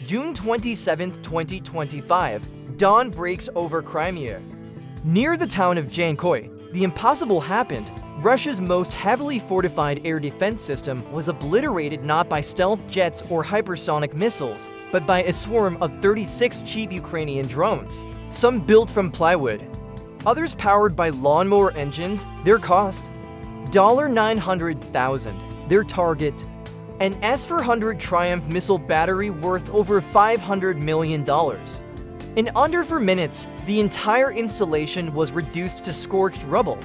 June 27, 2025, dawn breaks over Crimea. Near the town of Jankoy, the impossible happened. Russia's most heavily fortified air defense system was obliterated not by stealth jets or hypersonic missiles, but by a swarm of 36 cheap Ukrainian drones, some built from plywood, others powered by lawnmower engines. Their cost? $900,000. Their target? An S-400 Triumph missile battery worth over $500 million. In under 4 minutes, the entire installation was reduced to scorched rubble.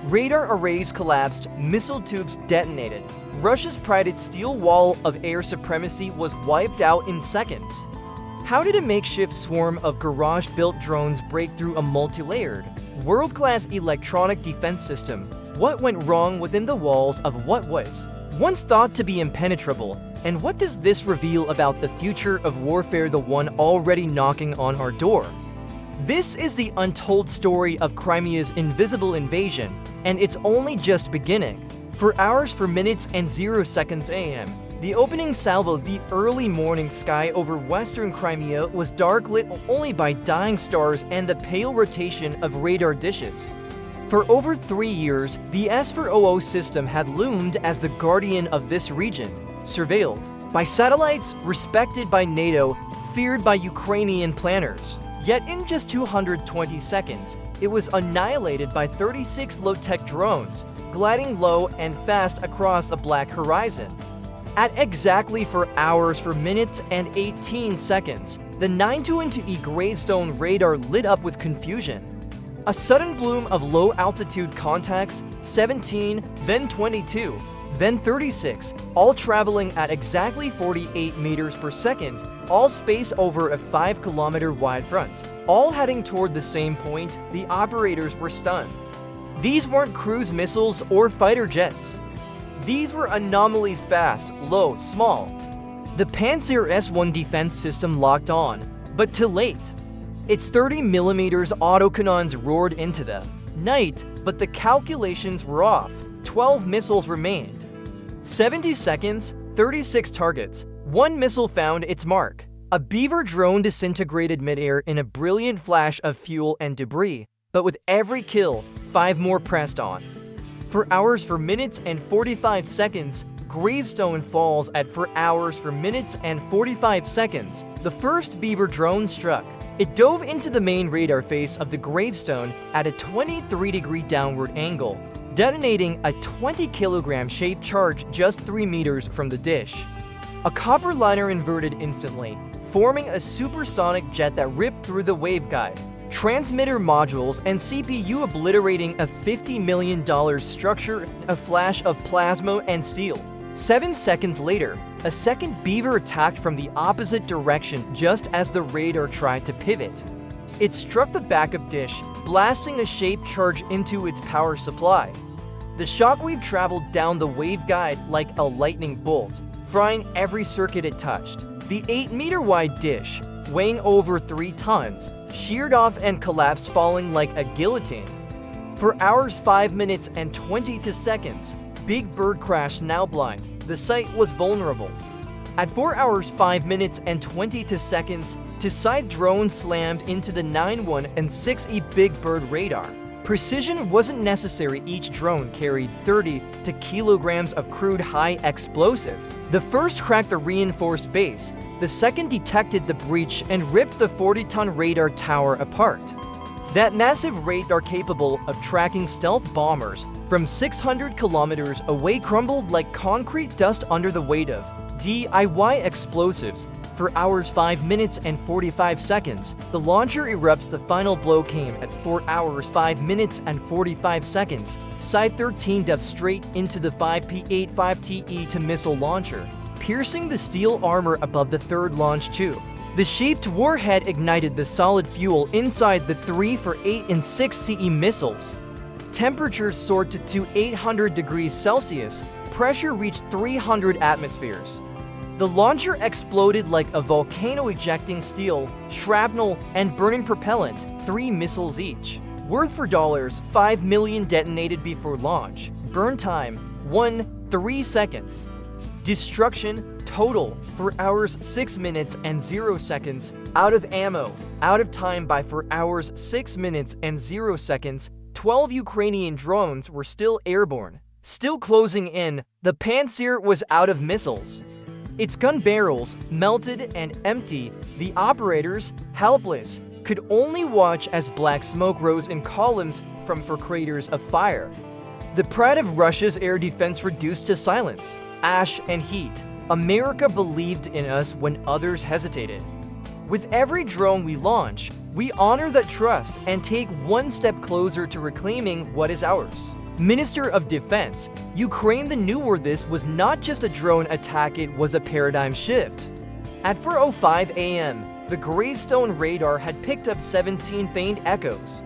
Radar arrays collapsed, missile tubes detonated. Russia's prided steel wall of air supremacy was wiped out in seconds. How did a makeshift swarm of garage-built drones break through a multi-layered, world-class electronic defense system? What went wrong within the walls of what was once thought to be impenetrable? And what does this reveal about the future of warfare, the one already knocking on our door? This is the untold story of Crimea's invisible invasion, and it's only just beginning. For hours, for minutes, and 0 seconds a.m., the opening salvo, the early morning sky over western Crimea was dark, lit only by dying stars and the pale rotation of radar dishes. For over 3 years, the S-400 system had loomed as the guardian of this region, surveilled by satellites, respected by NATO, feared by Ukrainian planners. Yet in just 220 seconds, it was annihilated by 36 low-tech drones, gliding low and fast across a black horizon. At exactly 4 hours, 4 minutes, and 18 seconds, the 922E Gravestone radar lit up with confusion. A sudden bloom of low-altitude contacts, 17, then 22, then 36, all traveling at exactly 48 meters per second, all spaced over a 5-kilometer wide front. All heading toward the same point, the operators were stunned. These weren't cruise missiles or fighter jets. These were anomalies, fast, low, small. The Panzer S-1 defense system locked on, but too late. Its 30mm autocannons roared into the night, but the calculations were off. 12 missiles remained. 70 seconds, 36 targets. 1 missile found its mark. A Beaver drone disintegrated midair in a brilliant flash of fuel and debris, but with every kill, 5 more pressed on. For hours, for minutes, and 45 seconds, Gravestone falls at 4 hours, for minutes, and 45 seconds. The first Beaver drone struck. It dove into the main radar face of the Gravestone at a 23-degree downward angle, detonating a 20-kilogram shaped charge just 3 meters from the dish. A copper liner inverted instantly, forming a supersonic jet that ripped through the waveguide, transmitter modules, and CPU, obliterating a $50 million structure in a flash of plasma and steel. 7 seconds later, a second Beaver attacked from the opposite direction just as the radar tried to pivot. It struck the backup dish, blasting a shaped charge into its power supply. The shockwave traveled down the waveguide like a lightning bolt, frying every circuit it touched. The 8-meter-wide dish, weighing over 3 tons, sheared off and collapsed, falling like a guillotine. For hours, 5 minutes, and 22 seconds, Big Bird crashed, now blind. The site was vulnerable. At 4 hours, 5 minutes, and 22 seconds, Scythe drone slammed into the 9-1 and 6E Big Bird radar. Precision wasn't necessary. Each drone carried 30 kilograms of crude high explosive. The first cracked the reinforced base. The second detected the breach and ripped the 40-ton radar tower apart. That massive radar, capable of tracking stealth bombers from 600 kilometers away, crumbled like concrete dust under the weight of DIY explosives. For hours, 5 minutes, and 45 seconds, the launcher erupts. The final blow came at 4 hours, 5 minutes, and 45 seconds. Scythe 13 dove straight into the 5P-85TE missile launcher, piercing the steel armor above the third launch tube. The shaped warhead ignited the solid fuel inside the 3, 4, 8, and 6 CE missiles. Temperatures soared to 800 degrees Celsius. Pressure reached 300 atmospheres. The launcher exploded like a volcano, ejecting steel, shrapnel, and burning propellant, 3 missiles each. Worth for $5 million, detonated before launch. Burn time, 3 seconds. Destruction, Total, for hours 6 minutes and 0 seconds. Out of ammo, out of time by for hours 6 minutes and 0 seconds. 12 Ukrainian drones were still airborne. Still closing in, the Pantsir was out of missiles. Its gun barrels melted and empty. The operators, helpless, could only watch as black smoke rose in columns from four craters of fire. The pride of Russia's air defense reduced to silence, ash and heat. America believed in us when others hesitated. With every drone we launch, we honor that trust and take one step closer to reclaiming what is ours. Minister of Defense, Ukraine knew this was not just a drone attack, it was a paradigm shift. At 4:05 a.m., the Gravestone radar had picked up 17 faint echoes.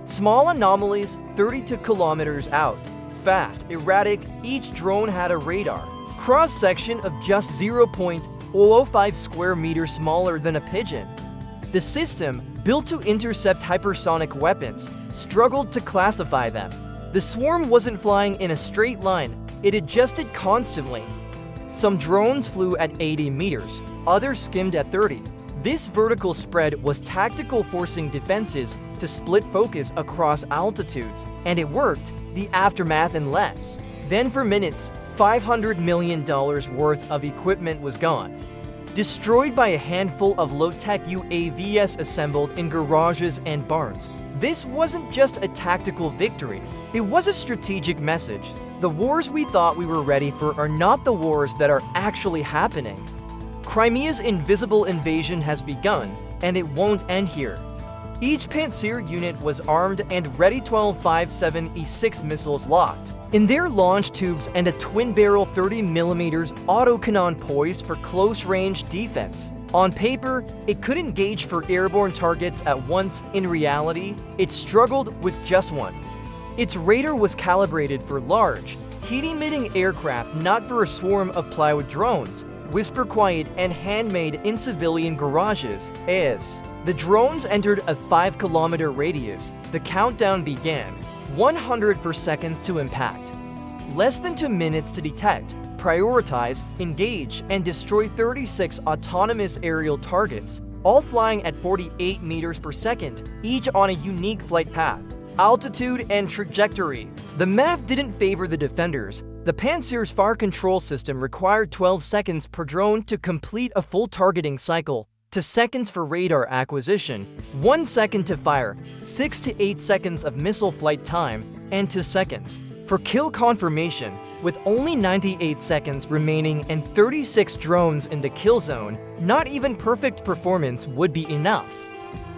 Small anomalies 32 kilometers out. Fast, erratic, each drone had a radar. Cross-section of just 0.05 square meters smaller than a pigeon. The system, built to intercept hypersonic weapons, struggled to classify them. The swarm wasn't flying in a straight line, it adjusted constantly. Some drones flew at 80 meters, others skimmed at 30. This vertical spread was tactical, forcing defenses to split focus across altitudes, and it worked, the aftermath in less than 4 minutes. $500 million worth of equipment was gone. Destroyed by a handful of low-tech UAVs assembled in garages and barns. This wasn't just a tactical victory, it was a strategic message. The wars we thought we were ready for are not the wars that are actually happening. Crimea's invisible invasion has begun, and it won't end here. Each Pantsir unit was armed and ready. 12 5.7 missiles locked in their launch tubes and a twin-barrel 30mm autocannon poised for close-range defense. On paper, it could engage for airborne targets at once. In reality, it struggled with just one. Its radar was calibrated for large, heat-emitting aircraft, not for a swarm of plywood drones, whisper quiet and handmade in civilian garages. As the drones entered a 5-kilometer radius, the countdown began. 100 seconds to impact. Less than 2 minutes to detect, prioritize, engage, and destroy 36 autonomous aerial targets, all flying at 48 meters per second, each on a unique flight path, altitude, and trajectory. The math didn't favor the defenders. The Pantsir's fire control system required 12 seconds per drone to complete a full targeting cycle, 2 seconds for radar acquisition, 1 second to fire, 6 to 8 seconds of missile flight time, and 2 seconds for kill confirmation. With only 98 seconds remaining and 36 drones in the kill zone, not even perfect performance would be enough.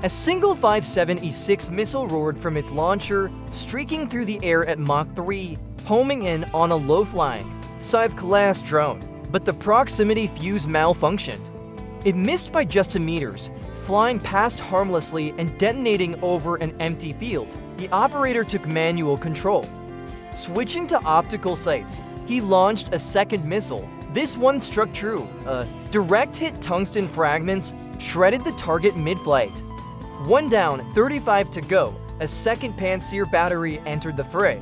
A single 5.7 missile roared from its launcher, streaking through the air at Mach 3, homing in on a low-flying Scythe-class drone, but the proximity fuse malfunctioned. It missed by just 2 meters, flying past harmlessly and detonating over an empty field. The operator took manual control. Switching to optical sights, he launched a second missile. This one struck true. A direct hit tungsten fragments shredded the target mid-flight. 1 down, 35 to go. A second Pantsir battery entered the fray.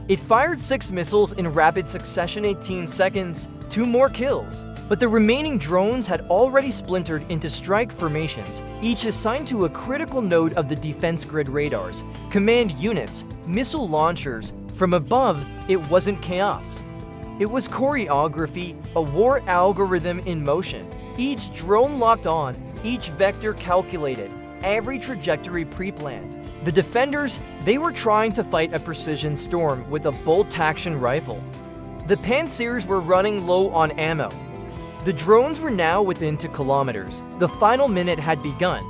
It fired 6 missiles in rapid succession, 18 seconds, 2 more kills. But the remaining drones had already splintered into strike formations, each assigned to a critical node of the defense grid radars, command units, missile launchers. From above, it wasn't chaos. It was choreography, a war algorithm in motion. Each drone locked on, each vector calculated, every trajectory pre-planned. The defenders, they were trying to fight a precision storm with a bolt-action rifle. The Pantsirs were running low on ammo. The drones were now within 2 kilometers. The final minute had begun.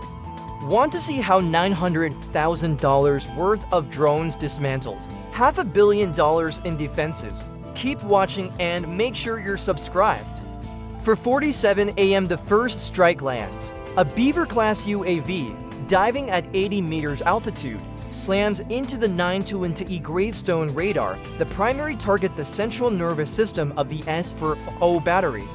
Want to see how $900,000 worth of drones dismantled? $500 million in defenses. Keep watching and make sure you're subscribed. For 47 a.m. the first strike lands. A Beaver-class UAV, diving at 80 meters altitude, slams into the 920 Gravestone radar, the primary target, the central nervous system of the S-400 battery.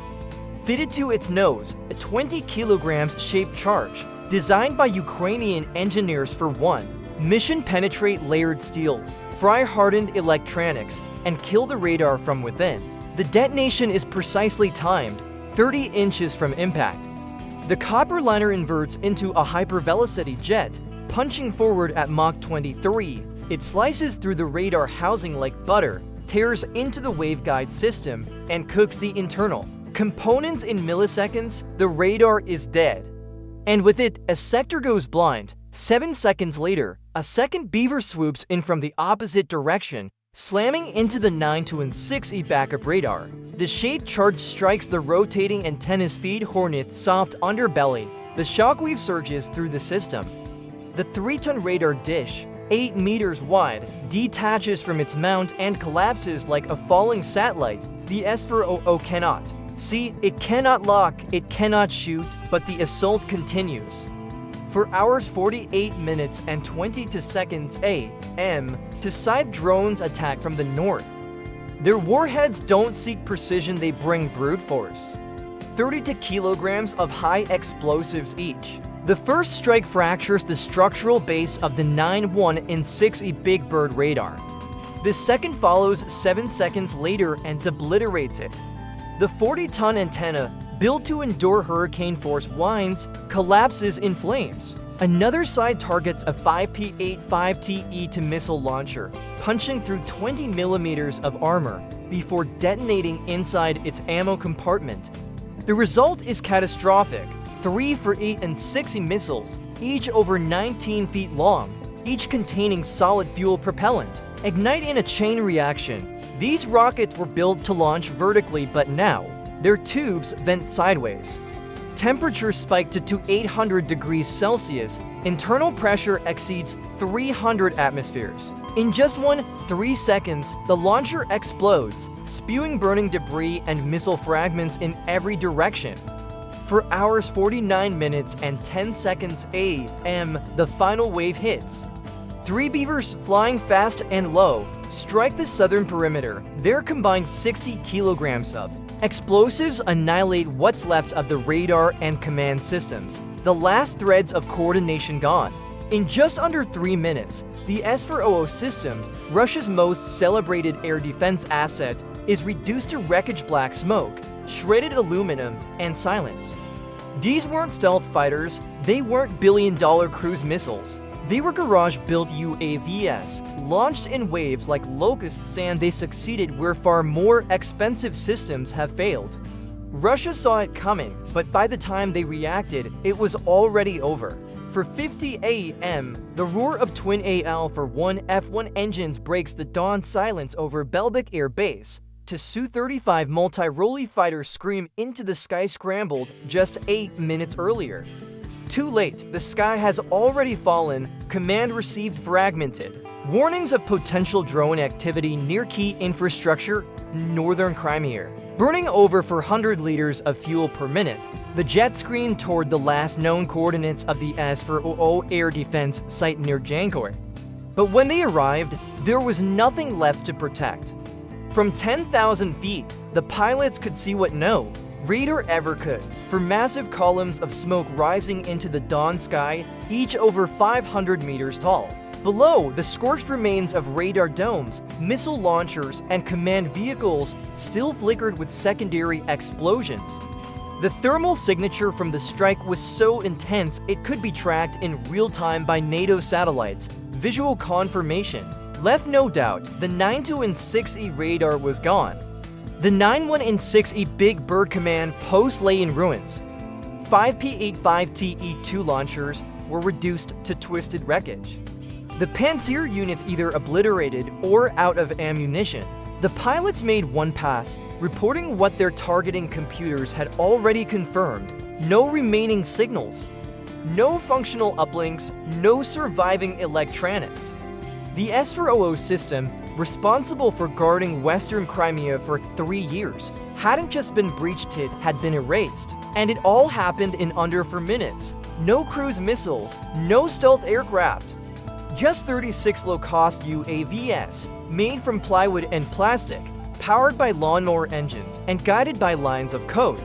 Fitted to its nose, a 20 kilograms shaped charge, designed by Ukrainian engineers for one mission: penetrate layered steel, fry hardened electronics, and kill the radar from within. The detonation is precisely timed, 30 inches from impact. The copper liner inverts into a hypervelocity jet, punching forward at Mach 23. It slices through the radar housing like butter, tears into the waveguide system, and cooks the internal components in milliseconds. The radar is dead. And with it, a sector goes blind. 7 seconds later, a second beaver swoops in from the opposite direction, slamming into the 9-2-6E backup radar. The shaped charge strikes the rotating antenna's feed Hornet's soft underbelly. The shockwave surges through the system. The 3-ton radar dish, 8 meters wide, detaches from its mount and collapses like a falling satellite. The S-400 cannot see, it cannot lock, it cannot shoot, but the assault continues. For hours 48 minutes and 22 seconds a.m. to scythe drones attack from the north. Their warheads don't seek precision, they bring brute force. 32 kilograms of high explosives each. The first strike fractures the structural base of the 9-1-6E Big Bird radar. The second follows 7 seconds later and obliterates it. The 40-ton antenna, built to endure hurricane force winds, collapses in flames. Another side targets a 5P-85TE missile launcher, punching through 20 millimeters of armor before detonating inside its ammo compartment. The result is catastrophic. 3 for 8 and 6 missiles, each over 19 feet long, each containing solid fuel propellant, ignite in a chain reaction. These rockets were built to launch vertically, but now their tubes vent sideways. Temperature spiked to 800 degrees Celsius. Internal pressure exceeds 300 atmospheres. In just 3 seconds, the launcher explodes, spewing burning debris and missile fragments in every direction. For hours 49 minutes and 10 seconds a.m., the final wave hits. 3 beavers flying fast and low strike the southern perimeter. Their combined 60 kilograms of explosives annihilate what's left of the radar and command systems, the last threads of coordination gone. In just under 3 minutes, the S-400 system, Russia's most celebrated air defense asset, is reduced to wreckage, black smoke, shredded aluminum, and silence. These weren't stealth fighters, they weren't billion-dollar cruise missiles. They were garage-built UAVs, launched in waves like locust sand. They succeeded where far more expensive systems have failed. Russia saw it coming, but by the time they reacted, it was already over. For 50 a.m., the roar of twin AL-1 F-1 engines breaks the dawn silence over Belbek Air Base. To Su-35 multi-role fighters scream into the sky, scrambled just 8 minutes earlier. Too late, the sky has already fallen, command received fragmented. Warnings of potential drone activity near key infrastructure, northern Crimea. Burning over 400 liters of fuel per minute, the jet screamed toward the last known coordinates of the S-400 air defense site near Jankoy. But when they arrived, there was nothing left to protect. From 10,000 feet, the pilots could see what no radar ever could, for massive columns of smoke rising into the dawn sky, each over 500 meters tall. Below, the scorched remains of radar domes, missile launchers, and command vehicles still flickered with secondary explosions. The thermal signature from the strike was so intense it could be tracked in real time by NATO satellites. Visual confirmation left no doubt the 9-2-6E radar was gone. The 9-1-6E Big Bird command post lay in ruins. 5 P-85TE-2 launchers were reduced to twisted wreckage. The Panzer units either obliterated or out of ammunition. The pilots made one pass, reporting what their targeting computers had already confirmed: no remaining signals, no functional uplinks, no surviving electronics. The S-400 system, responsible for guarding Western Crimea for 3 years, hadn't just been breached, it had been erased. And it all happened in under 4 minutes. No cruise missiles, no stealth aircraft. Just 36 low-cost UAVs, made from plywood and plastic, powered by lawnmower engines and guided by lines of code.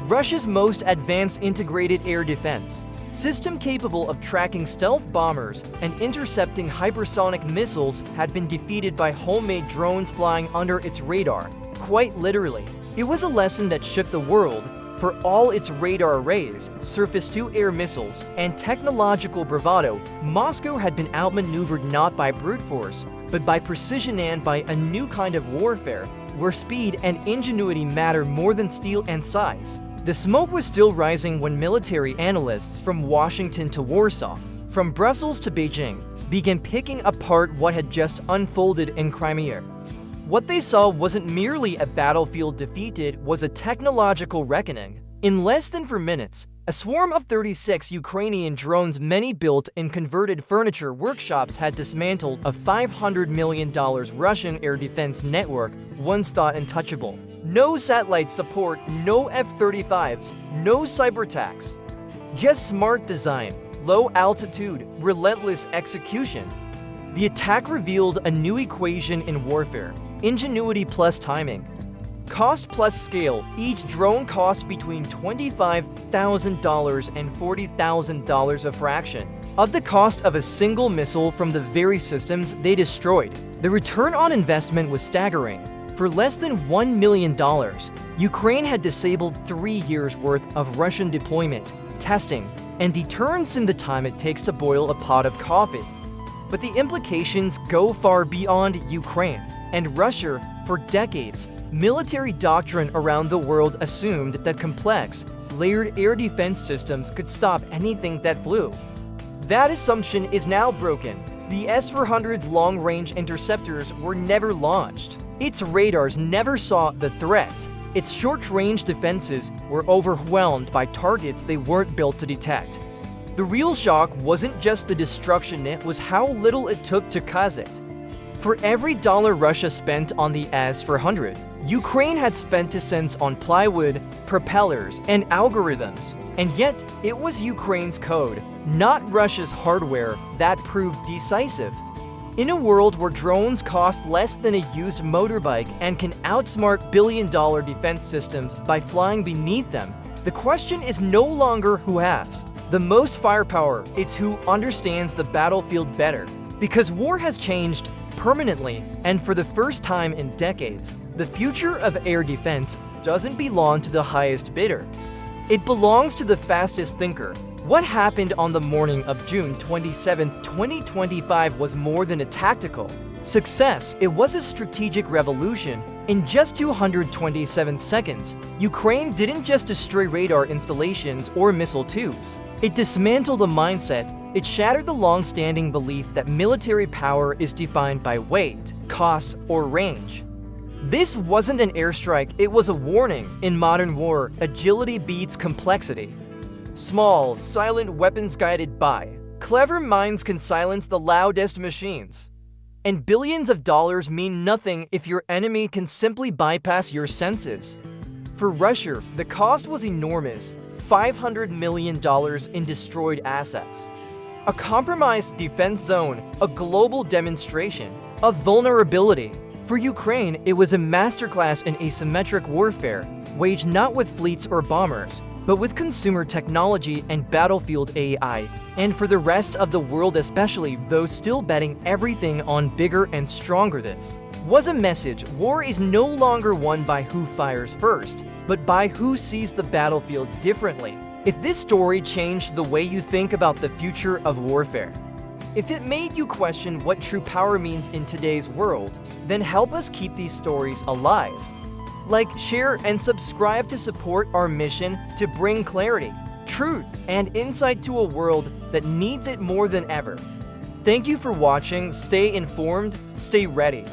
Russia's most advanced integrated air defense system, capable of tracking stealth bombers and intercepting hypersonic missiles, had been defeated by homemade drones flying under its radar, quite literally. It was a lesson that shook the world. For all its radar arrays, surface-to-air missiles, and technological bravado, Moscow had been outmaneuvered not by brute force, but by precision and by a new kind of warfare, where speed and ingenuity matter more than steel and size. The smoke was still rising when military analysts from Washington to Warsaw, from Brussels to Beijing, began picking apart what had just unfolded in Crimea. What they saw wasn't merely a battlefield defeated, was a technological reckoning. In less than 4 minutes, a swarm of 36 Ukrainian drones, many built in converted furniture workshops, had dismantled a $500 million Russian air defense network once thought untouchable. No satellite support, no F-35s, no cyber attacks. Just smart design, low altitude, relentless execution. The attack revealed a new equation in warfare: ingenuity plus timing. Cost plus scale. Each drone cost between $25,000 and $40,000, a fraction of the cost of a single missile from the very systems they destroyed. The return on investment was staggering. For less than $1 million, Ukraine had disabled 3 years' worth of Russian deployment, testing, and deterrence in the time it takes to boil a pot of coffee. But the implications go far beyond Ukraine and Russia. For decades, military doctrine around the world assumed that complex, layered air defense systems could stop anything that flew. That assumption is now broken. The S-400's long-range interceptors were never launched. Its radars never saw the threat. Its short-range defenses were overwhelmed by targets they weren't built to detect. The real shock wasn't just the destruction, it was how little it took to cause it. For every dollar Russia spent on the S-400, Ukraine had spent cents on plywood, propellers, and algorithms. And yet, it was Ukraine's code, not Russia's hardware, that proved decisive. In a world where drones cost less than a used motorbike and can outsmart billion-dollar defense systems by flying beneath them, the question is no longer who has the most firepower, it's who understands the battlefield better. Because war has changed permanently, and for the first time in decades, the future of air defense doesn't belong to the highest bidder. It belongs to the fastest thinker. What happened on the morning of June 27, 2025 was more than a tactical success, it was a strategic revolution. In just 227 seconds, Ukraine didn't just destroy radar installations or missile tubes. It dismantled a mindset. It shattered the long-standing belief that military power is defined by weight, cost, or range. This wasn't an airstrike, it was a warning. In modern war, agility beats complexity. Small, silent weapons guided by clever minds can silence the loudest machines. And billions of dollars mean nothing if your enemy can simply bypass your senses. For Russia, the cost was enormous: $500 million in destroyed assets. A compromised defense zone, a global demonstration of vulnerability. For Ukraine, it was a masterclass in asymmetric warfare, waged not with fleets or bombers, but with consumer technology and battlefield AI. And for the rest of the world, especially those still betting everything on bigger and stronger, this was a message: war is no longer won by who fires first, but by who sees the battlefield differently. If this story changed the way you think about the future of warfare, if it made you question what true power means in today's world, then help us keep these stories alive. Like, share, and subscribe to support our mission to bring clarity, truth, and insight to a world that needs it more than ever. Thank you for watching. Stay informed, stay ready.